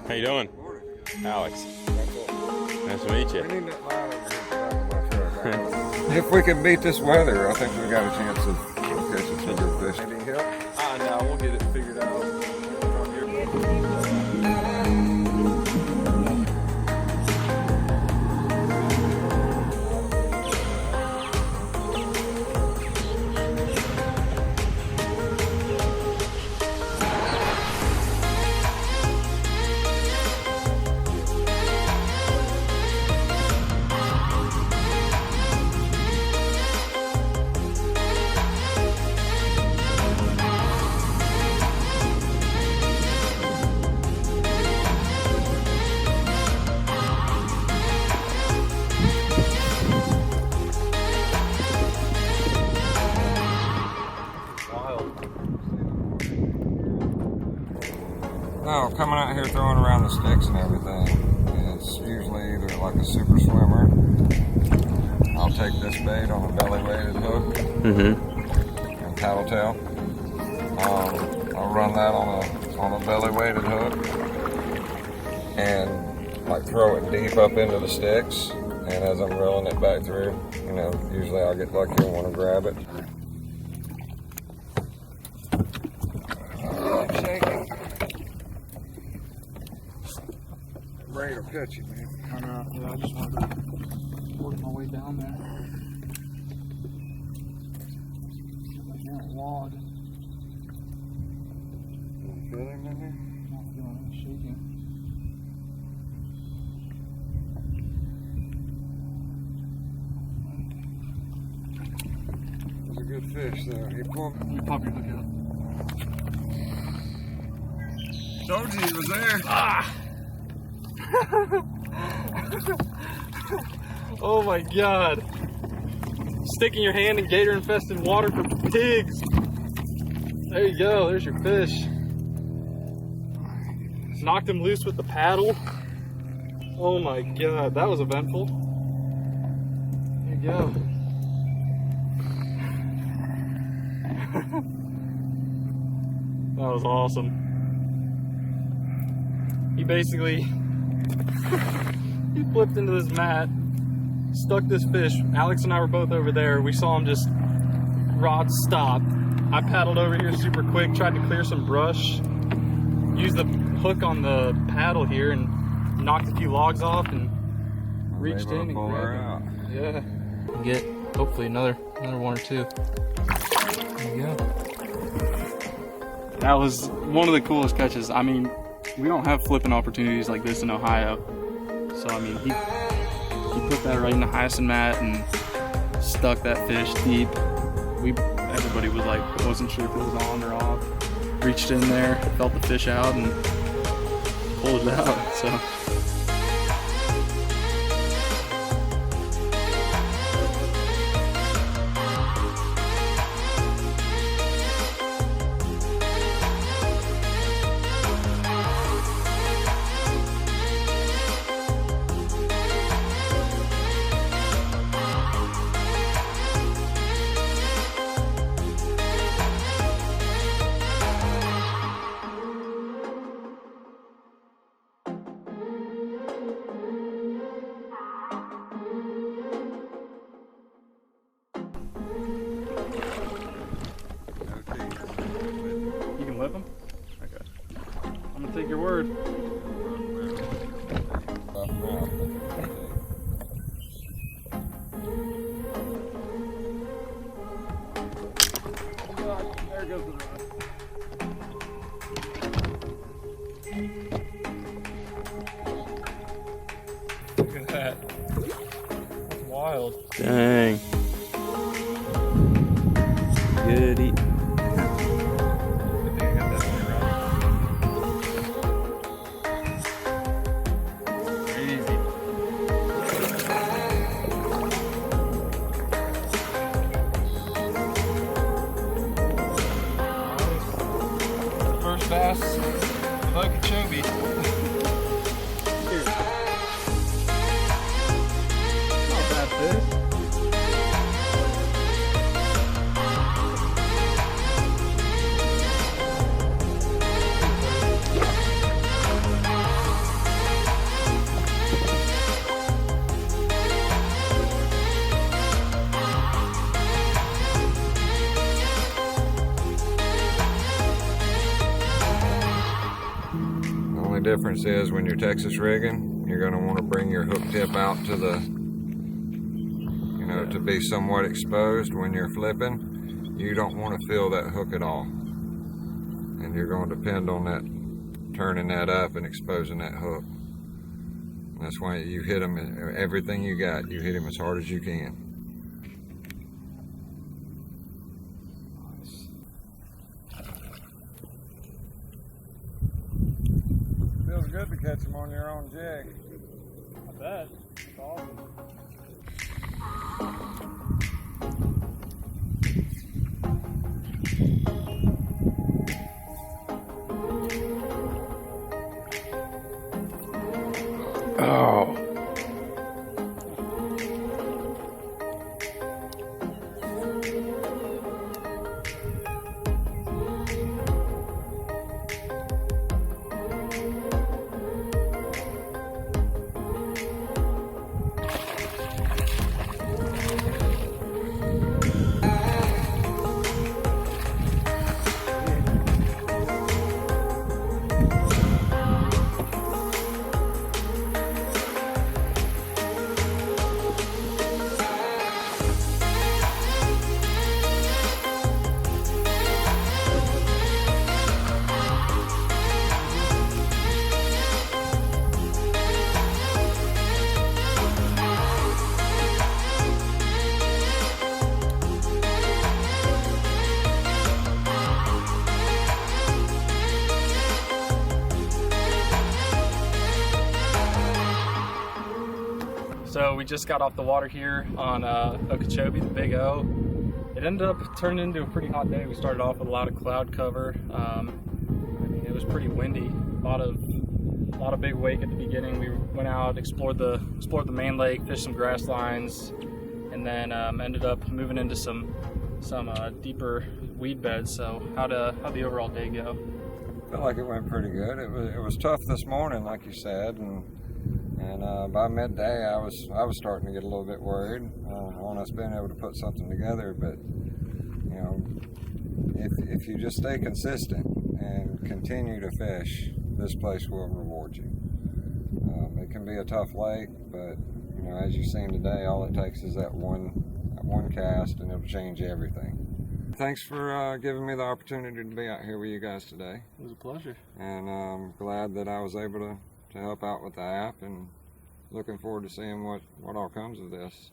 How you doing? Alex. Nice to meet you. We need that line over here at the back of my truck. If we can beat this weather, I think we got a chance of catching some good fish. Any help? No, we'll get it figured out. No, coming out here throwing around the sticks and everything, it's usually either like a super swimmer. I'll take this bait on a belly weighted hook and paddle tail. I'll run that on a belly weighted hook and like throw it deep up into the sticks. And as I'm reeling it back through, you know, usually I'll get lucky and want to grab it. Ready to catch you, man. Yeah, I just wanted to work my way down there. Log. You feel him in there? I'm not feeling it shaking. It's a good fish, though. He pulled. Let me pop your hook out. Told you he was there. Ah! Oh my god. Sticking your hand in gator infested water for pigs. There you go, there's your fish. Knocked him loose with the paddle. Oh my god, that was eventful. There you go. That was awesome. He basically he flipped into this mat, stuck this fish. Alex and I were both over there. We saw him just rod stop. I paddled over here super quick, tried to clear some brush, used the hook on the paddle here and knocked a few logs off and reached in and grabbed him. Yeah. Get hopefully another one or two. There you go. That was one of the coolest catches. I mean, we don't have flipping opportunities like this in Ohio. So I mean, he put that right in the hyacinth mat and stuck that fish deep. Everybody was like, wasn't sure if it was on or off. Reached in there, felt the fish out and pulled it out. So. Whip them? Okay. I'm gonna take your word. There goes the rod. Look at that. That's wild. Dang. Good eat. Bass of Okeechobee. Here. difference is when you're Texas rigging, you're going to want to bring your hook tip out to the, you know, to be somewhat exposed. When you're flipping, you don't want to feel that hook at all. And you're going to depend on that, turning that up and exposing that hook. And that's why you hit them, everything you got, you hit them as hard as you can. Feels good to catch them on your own jig. I bet. It's awesome. Oh. So we just got off the water here on Okeechobee, the Big O. It ended up turning into a pretty hot day. We started off with a lot of cloud cover. I mean, it was pretty windy. A lot of big wake at the beginning. We went out, explored the main lake, fished some grass lines, and then ended up moving into some deeper weed beds. So how'd the overall day go? I felt like it went pretty good. It was tough this morning, like you said, and by midday I was starting to get a little bit worried on us being able to put something together. But you know, if you just stay consistent and continue to fish, this place will reward you. It can be a tough lake, but you know, as you've seen today, all it takes is that one cast, and it'll change everything. Thanks for giving me the opportunity to be out here with you guys today. It was a pleasure. And I'm glad that I was able to help out with the app, and looking forward to seeing what all comes of this.